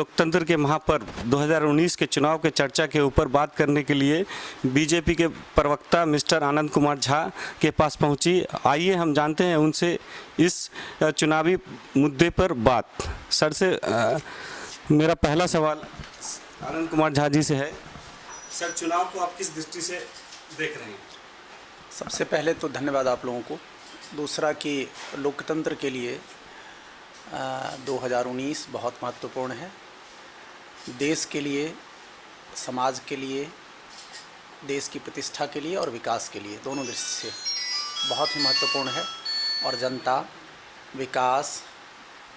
लोकतंत्र के महापर्व 2019 के चुनाव के चर्चा के ऊपर बात करने के लिए बीजेपी के प्रवक्ता मिस्टर आनंद कुमार झा के पास पहुंची। आइए हम जानते हैं उनसे इस चुनावी मुद्दे पर बात। सर से मेरा पहला सवाल आनंद कुमार झा जी से है। सर, चुनाव को आप किस दृष्टि से देख रहे हैं? सबसे पहले तो धन्यवाद आप लोगों को। दूसरा कि लोकतंत्र के लिए 2019 बहुत महत्वपूर्ण है। देश के लिए, समाज के लिए, देश की प्रतिष्ठा के लिए और विकास के लिए, दोनों दृष्टि से बहुत ही महत्वपूर्ण है। और जनता विकास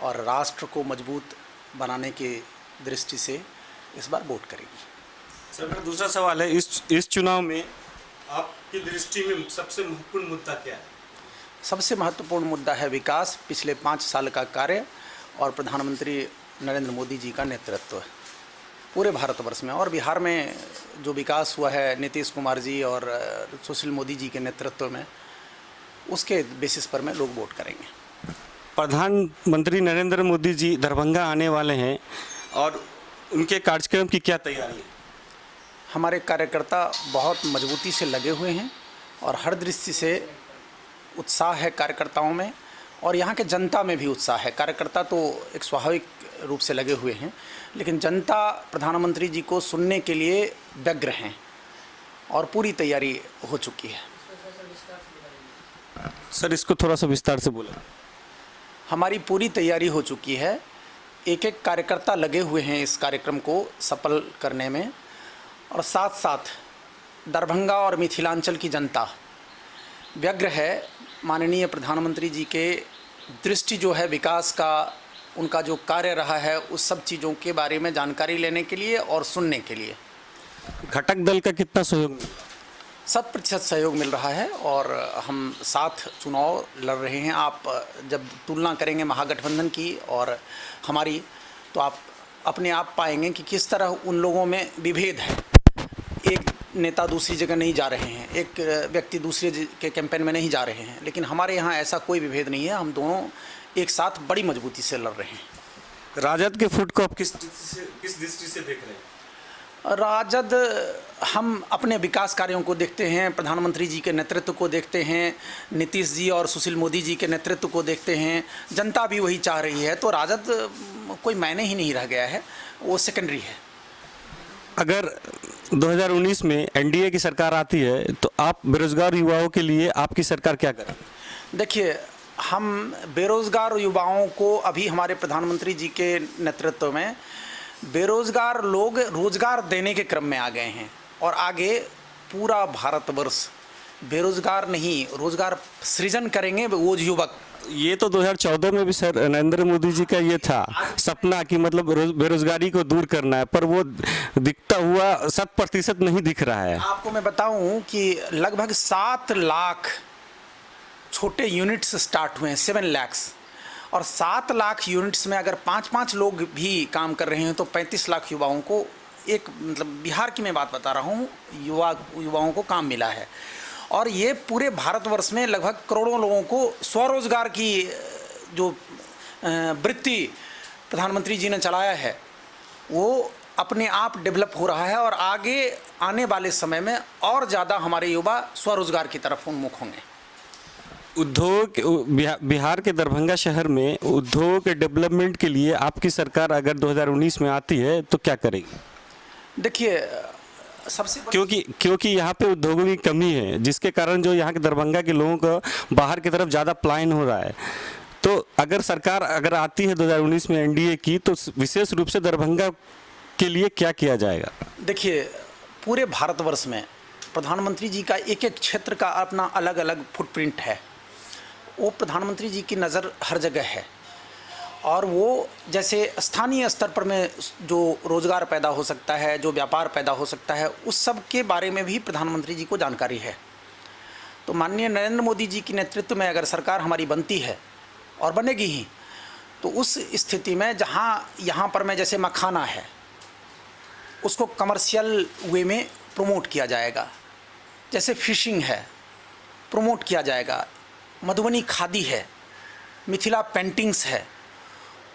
और राष्ट्र को मजबूत बनाने की दृष्टि से इस बार वोट करेगी। सर, मेरा दूसरा सवाल है, इस चुनाव में आपकी दृष्टि में सबसे महत्वपूर्ण मुद्दा क्या है? सबसे महत्वपूर्ण मुद्दा है विकास, पिछले 5 साल का कार्य और प्रधानमंत्री नरेंद्र मोदी जी का नेतृत्व पूरे भारतवर्ष में। और बिहार में जो विकास हुआ है नीतीश कुमार जी और सुशील मोदी जी के नेतृत्व में, उसके बेसिस पर में लोग वोट करेंगे। प्रधानमंत्री नरेंद्र मोदी जी दरभंगा आने वाले हैं और उनके कार्यक्रम की क्या तैयारी है? हमारे कार्यकर्ता बहुत मजबूती से लगे हुए हैं और हर दृष्टि से उत्साह है कार्यकर्ताओं में और यहाँ के जनता में भी उत्साह है। कार्यकर्ता तो एक स्वाभाविक रूप से लगे हुए हैं, लेकिन जनता प्रधानमंत्री जी को सुनने के लिए व्यग्र हैं और पूरी तैयारी हो चुकी है। सर, इसको थोड़ा सा विस्तार से बोलें। हमारी पूरी तैयारी हो चुकी है। एक एक कार्यकर्ता लगे हुए हैं इस कार्यक्रम को सफल करने में और साथ साथ दरभंगा और मिथिलांचल की जनता व्यग्र है माननीय प्रधानमंत्री जी के दृष्टि जो है विकास का, उनका जो कार्य रहा है, उस सब चीज़ों के बारे में जानकारी लेने के लिए और सुनने के लिए। घटक दल का कितना सहयोग? 100% सहयोग मिल रहा है और हम साथ चुनाव लड़ रहे हैं। आप जब तुलना करेंगे महागठबंधन की और हमारी, तो आप अपने आप पाएंगे कि किस तरह उन लोगों में विभेद है। एक नेता दूसरी जगह नहीं जा रहे हैं, एक व्यक्ति दूसरे के कैंपेन में नहीं जा रहे हैं, लेकिन हमारे यहाँ ऐसा कोई विभेद नहीं है। हम दोनों एक साथ बड़ी मजबूती से लड़ रहे हैं। राजद के फुट को आप किस दृष्टि से देख रहे हैं? राजद, हम अपने विकास कार्यों को देखते हैं, प्रधानमंत्री जी के नेतृत्व को देखते हैं, नीतीश जी और सुशील मोदी जी के नेतृत्व को देखते हैं। जनता भी वही चाह रही है, तो राजद कोई मायने ही नहीं रह गया है, वो सेकेंडरी है। अगर 2019 में एनडीए की सरकार आती है तो आप बेरोजगार युवाओं के लिए आपकी सरकार क्या करेगी? देखिए, हम बेरोजगार युवाओं को अभी हमारे प्रधानमंत्री जी के नेतृत्व में बेरोजगार लोग रोजगार देने के क्रम में आ गए हैं और आगे पूरा भारतवर्ष बेरोजगार नहीं, रोजगार सृजन करेंगे वो युवक। ये तो 2014 में भी सर नरेंद्र मोदी जी का ये था सपना कि मतलब बेरोजगारी को दूर करना है, पर वो दिखता हुआ 100% नहीं दिख रहा है। आपको मैं बताऊं कि लगभग 7 लाख छोटे यूनिट्स स्टार्ट हुए हैं, 7 लाख, और 7 लाख यूनिट्स में अगर 5-5 लोग भी काम कर रहे हैं तो 35 लाख युवाओं को, एक मतलब बिहार की मैं बात बता रहा हूँ, युवाओं को काम मिला है। और ये पूरे भारतवर्ष में लगभग करोड़ों लोगों को स्वरोजगार की जो वृत्ति प्रधानमंत्री जी ने चलाया है, वो अपने आप डेवलप हो रहा है और आगे आने वाले समय में और ज़्यादा हमारे युवा स्वरोजगार की तरफ उन्मुख होंगे। उद्योग, बिहार के दरभंगा शहर में उद्योग के डेवलपमेंट के लिए आपकी सरकार अगर 2019 में आती है तो क्या करेगी? देखिए, सबसे क्योंकि यहाँ पे उद्योगों की कमी है, जिसके कारण जो यहाँ के दरभंगा के लोगों को बाहर की तरफ ज़्यादा पलायन हो रहा है। तो अगर सरकार आती है 2019 में एनडीए की, तो विशेष रूप से दरभंगा के लिए क्या किया जाएगा? देखिए, पूरे भारतवर्ष में प्रधानमंत्री जी का एक एक क्षेत्र का अपना अलग अलग फुटप्रिंट है। वो प्रधानमंत्री जी की नज़र हर जगह है और वो जैसे स्थानीय स्तर पर में जो रोज़गार पैदा हो सकता है, जो व्यापार पैदा हो सकता है, उस सब के बारे में भी प्रधानमंत्री जी को जानकारी है। तो माननीय नरेंद्र मोदी जी के नेतृत्व में अगर सरकार हमारी बनती है और बनेगी ही, तो उस स्थिति में जहाँ यहाँ पर में जैसे मखाना है, उसको कमर्शियल वे में प्रमोट किया जाएगा। जैसे फिशिंग है, प्रमोट किया जाएगा। मधुबनी खादी है, मिथिला पेंटिंग्स है,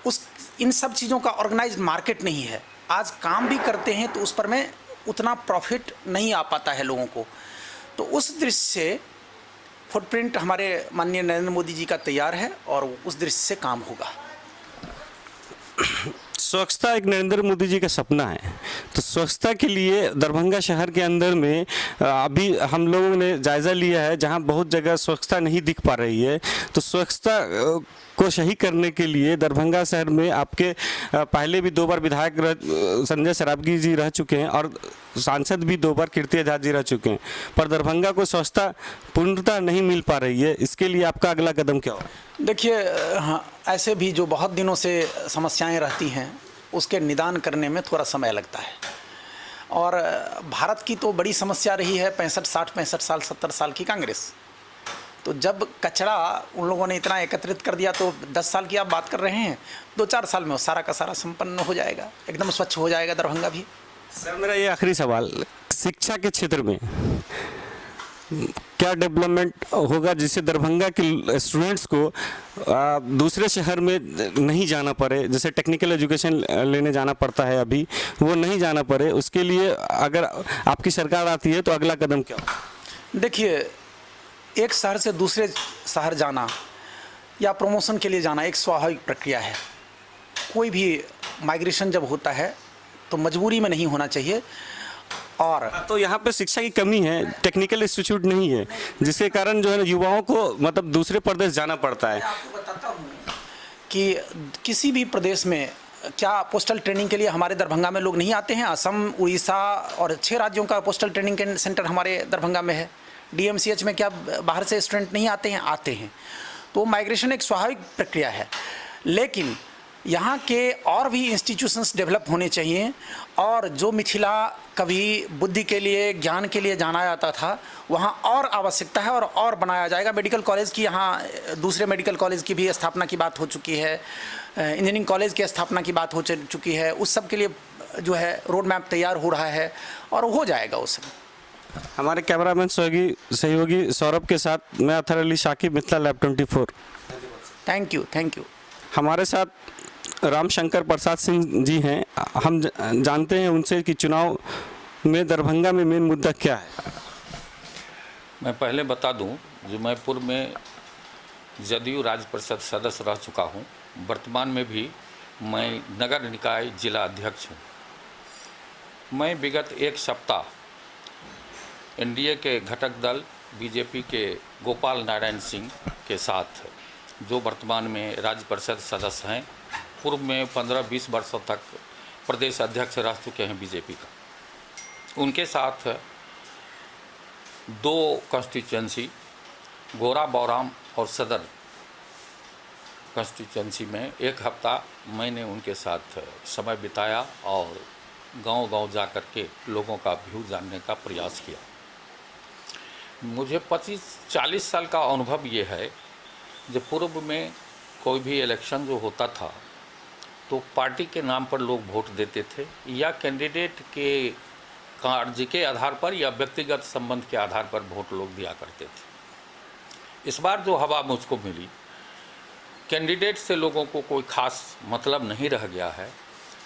उस इन सब चीज़ों का ऑर्गेनाइज्ड मार्केट नहीं है। आज काम भी करते हैं तो उस पर में उतना प्रॉफिट नहीं आ पाता है लोगों को। तो उस दृष्टि से फुटप्रिंट हमारे माननीय नरेंद्र मोदी जी का तैयार है और उस दृष्टि से काम होगा। स्वच्छता एक नरेंद्र मोदी जी का सपना है, तो स्वच्छता के लिए दरभंगा शहर के अंदर में अभी हम लोगों ने जायज़ा लिया है, जहां बहुत जगह स्वच्छता नहीं दिख पा रही है। तो स्वच्छता को सही करने के लिए दरभंगा शहर में आपके पहले भी 2 बार विधायक संजय सरावगी जी रह चुके हैं और सांसद भी 2 बार कीर्ति आजाद जी रह चुके हैं, पर दरभंगा को स्वच्छता पूर्णतः नहीं मिल पा रही है। इसके लिए आपका अगला कदम क्या होगा? देखिए, हाँ, ऐसे भी जो बहुत दिनों से समस्याएं रहती हैं उसके निदान करने में थोड़ा समय लगता है। और भारत की तो बड़ी समस्या रही है 65 साल 70 साल की कांग्रेस। तो जब कचरा उन लोगों ने इतना एकत्रित कर दिया तो 10 साल की आप बात कर रहे हैं, 2-4 साल में वो सारा का सारा संपन्न हो जाएगा, एकदम स्वच्छ हो जाएगा दरभंगा भी। सर, मेरा ये आखिरी सवाल, शिक्षा के क्षेत्र में क्या डेवलपमेंट होगा जिससे दरभंगा के स्टूडेंट्स को दूसरे शहर में नहीं जाना पड़े? जैसे टेक्निकल एजुकेशन लेने जाना पड़ता है अभी, वो नहीं जाना पड़े। उसके लिए अगर आपकी सरकार आती है तो अगला कदम क्या होगा? देखिए, एक शहर से दूसरे शहर जाना या प्रमोशन के लिए जाना एक स्वाभाविक प्रक्रिया है। कोई भी माइग्रेशन जब होता है तो मजबूरी में नहीं होना चाहिए। और तो यहाँ पे शिक्षा की कमी है, टेक्निकल इंस्टीट्यूट नहीं है, जिसके कारण जो है युवाओं को मतलब दूसरे प्रदेश जाना पड़ता है। मैं आपको बताता हूँ कि किसी भी प्रदेश में क्या पोस्टल ट्रेनिंग के लिए हमारे दरभंगा में लोग नहीं आते हैं? असम, उड़ीसा और 6 राज्यों का पोस्टल ट्रेनिंग के सेंटर हमारे दरभंगा में है। DMCH में क्या बाहर से स्टूडेंट नहीं आते हैं? आते हैं। तो माइग्रेशन एक स्वाभाविक प्रक्रिया है, लेकिन यहाँ के और भी इंस्टीट्यूशंस डेवलप होने चाहिए। और जो मिथिला कभी बुद्धि के लिए, ज्ञान के लिए जाना जाता था, वहाँ और आवश्यकता है और बनाया जाएगा। मेडिकल कॉलेज की, यहाँ दूसरे मेडिकल कॉलेज की भी स्थापना की बात हो चुकी है, इंजीनियरिंग कॉलेज की स्थापना की बात हो चुकी है। उस सब के लिए जो है रोड मैप तैयार हो रहा है और हो जाएगा उस समय। हमारे कैमरामैन सहयोगी सौरभ के साथ मैं Athar Ali Shakib, Mithila lab 24। Thank you. हमारे साथ रामशंकर प्रसाद सिंह जी हैं। हम जानते हैं उनसे कि चुनाव में दरभंगा में मेन मुद्दा क्या है। मैं पहले बता दूं, जो मैं पूर्व में जदयू राज्य परिषद सदस्य रह चुका हूं, वर्तमान में भी मैं नगर निकाय जिला अध्यक्ष हूं। मैं विगत 1 सप्ताह NDA के घटक दल BJP के गोपाल नारायण सिंह के साथ, जो वर्तमान में राज्य परिषद सदस्य हैं, पूर्व में 15-20 वर्षों तक प्रदेश अध्यक्ष रह चुके हैं BJP का, उनके साथ 2 कॉन्स्टिट्यूंसी गोरा बौराम और सदर कॉन्स्टिट्यूंसी में 1 हफ्ता मैंने उनके साथ समय बिताया और गांव-गांव जा कर के लोगों का व्यू जानने का प्रयास किया। मुझे 25-40 साल का अनुभव ये है, जब पूर्व में कोई भी इलेक्शन जो होता था तो पार्टी के नाम पर लोग वोट देते थे या कैंडिडेट के कार्य के आधार पर या व्यक्तिगत संबंध के आधार पर वोट लोग दिया करते थे। इस बार जो हवा मुझको मिली, कैंडिडेट से लोगों को कोई खास मतलब नहीं रह गया है।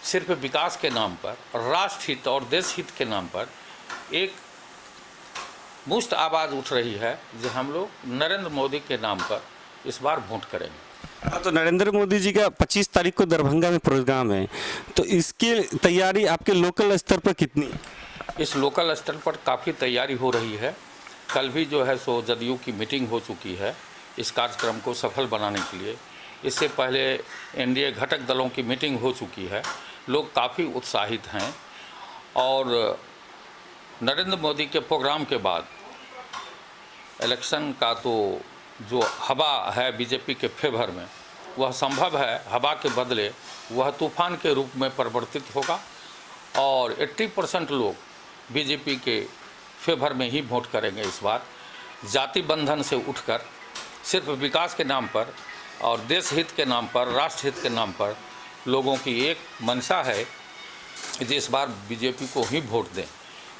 सिर्फ विकास के नाम पर, राष्ट्र हित और देश हित के नाम पर एक मुश्त आवाज़ उठ रही है जो हम लोग नरेंद्र मोदी के नाम पर इस बार वोट करेंगे। तो नरेंद्र मोदी जी का 25 तारीख को दरभंगा में प्रोग्राम है, तो इसकी तैयारी आपके लोकल स्तर पर कितनी है? इस लोकल स्तर पर काफ़ी तैयारी हो रही है। कल भी जो है सो जदयू की मीटिंग हो चुकी है इस कार्यक्रम को सफल बनाने के लिए। इससे पहले NDA घटक दलों की मीटिंग हो चुकी है। लोग काफ़ी उत्साहित हैं और नरेंद्र मोदी के प्रोग्राम के बाद इलेक्शन का तो जो हवा है BJP के फेवर में, वह संभव है हवा के बदले वह तूफान के रूप में परिवर्तित होगा और 80% लोग BJP के फेवर में ही वोट करेंगे इस बार। जाति बंधन से उठकर सिर्फ विकास के नाम पर और देश हित के नाम पर, राष्ट्र हित के नाम पर लोगों की एक मंशा है कि इस बार BJP को ही वोट दें।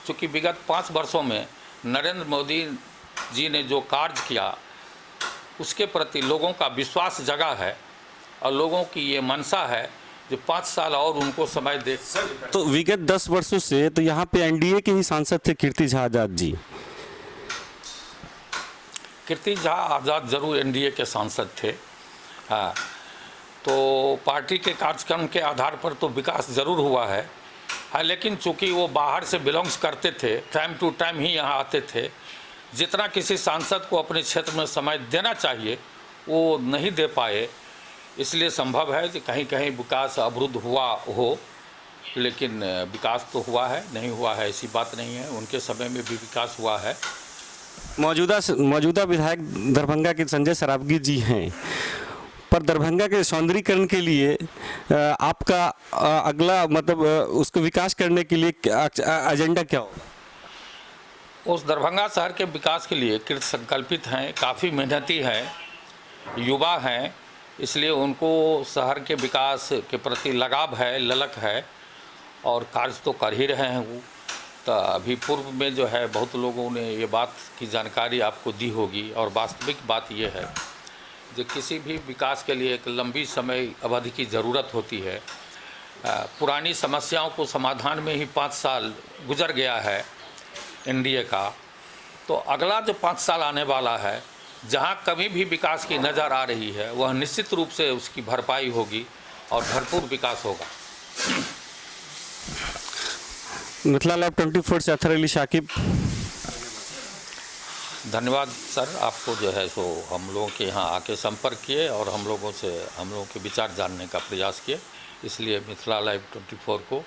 क्योंकि विगत 5 वर्षों में नरेंद्र मोदी जी ने जो कार्य किया उसके प्रति लोगों का विश्वास जगा है और लोगों की ये मंशा है जो 5 साल और उनको समय दे। तो विगत 10 वर्षों से तो यहाँ पे एनडीए के ही सांसद थे कीर्ति झा आजाद जी। कीर्ति झा आज़ाद जरूर एनडीए के सांसद थे, हाँ, तो पार्टी के कार्यक्रम के आधार पर तो विकास जरूर हुआ है, हाँ, लेकिन चूंकि वो बाहर से बिलोंग्स करते थे, टाइम टू टाइम ही यहाँ आते थे, जितना किसी सांसद को अपने क्षेत्र में समय देना चाहिए वो नहीं दे पाए, इसलिए संभव है कि कहीं कहीं विकास अवरुद्ध हुआ हो, लेकिन विकास तो हुआ है, नहीं हुआ है ऐसी बात नहीं है, उनके समय में भी विकास हुआ है। मौजूदा विधायक दरभंगा के संजय सरावगी जी हैं, पर दरभंगा के सौंदर्यीकरण के लिए आपका अगला मतलब उसको विकास करने के लिए एजेंडा क्या होगा? उस दरभंगा शहर के विकास के लिए कृत संकल्पित हैं, काफ़ी मेहनती हैं, युवा हैं, इसलिए उनको शहर के विकास के प्रति लगाव है, ललक है और कार्य तो कर ही रहे हैं वो। तो अभी पूर्व में जो है बहुत लोगों ने ये बात की जानकारी आपको दी होगी और वास्तविक बात ये है कि किसी भी विकास के लिए एक लंबी समय अवधि की ज़रूरत होती है। पुरानी समस्याओं को समाधान में ही 5 साल गुजर गया है एनडीए का, तो अगला जो 5 साल आने वाला है, जहाँ कभी भी विकास की नज़र आ रही है वह निश्चित रूप से उसकी भरपाई होगी और भरपूर विकास होगा। मिथिला लाइव 24 से अतहर अली शाकिब। धन्यवाद सर, आपको जो है सो हम लोगों के यहाँ आके संपर्क किए और हम लोगों के विचार जानने का प्रयास किए, इसलिए मिथिला लाइव 24 को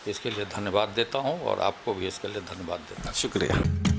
इसके लिए धन्यवाद देता हूँ और आपको भी इसके लिए धन्यवाद देता हूँ। शुक्रिया।